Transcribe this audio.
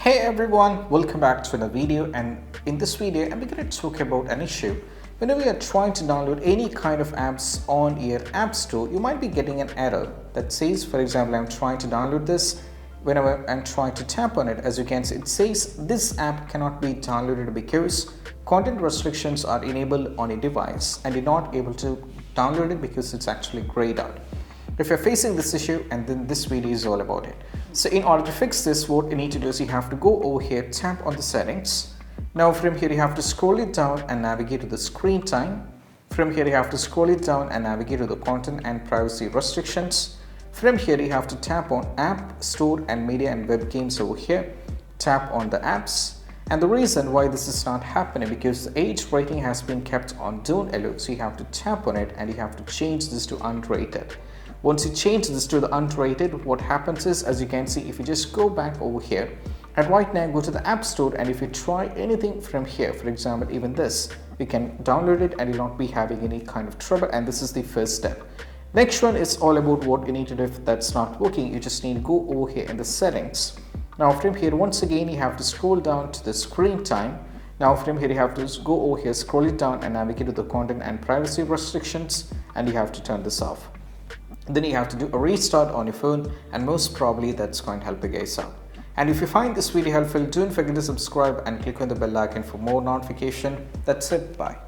Hey everyone, welcome back to another video, and in this video I'm going to talk about an issue. Whenever you are trying to download any kind of apps on your app store, you might be getting an error that says, for example, I'm trying to download this. Whenever I'm trying to tap on it, as you can see, it says this app cannot be downloaded because content restrictions are enabled on a device and you're not able to download it because it's actually grayed out. If you're facing this issue, and then this video is all about it. So in order to fix this, what you need to do is you have to go over here, tap on the settings. Now from here you have to scroll it down and navigate to the screen time. From here you have to scroll it down and navigate to the content and privacy restrictions. From here you have to tap on app, store and media and web games over here. Tap on the apps. And the reason why this is not happening because the age rating has been kept on don't allow. So you have to tap on it and you have to change this to unrated. Once you change this to the unrated, what happens is, as you can see, if you just go back over here and right now go to the app store, and if you try anything from here, for example even this, you can download it and you'll not be having any kind of trouble. And this is the first step. Next one is all about what you need to do. If that's not working, you just need to go over here in the settings. Now from here, once again you have to scroll down to the screen time. Now from here you have to go over here, scroll it down and navigate to the content and privacy restrictions, and you have to turn this off. Then you have to do a restart on your phone, and most probably that's going to help you guys out. And if you find this video helpful, don't forget to subscribe and click on the bell icon for more notification. That's it. Bye.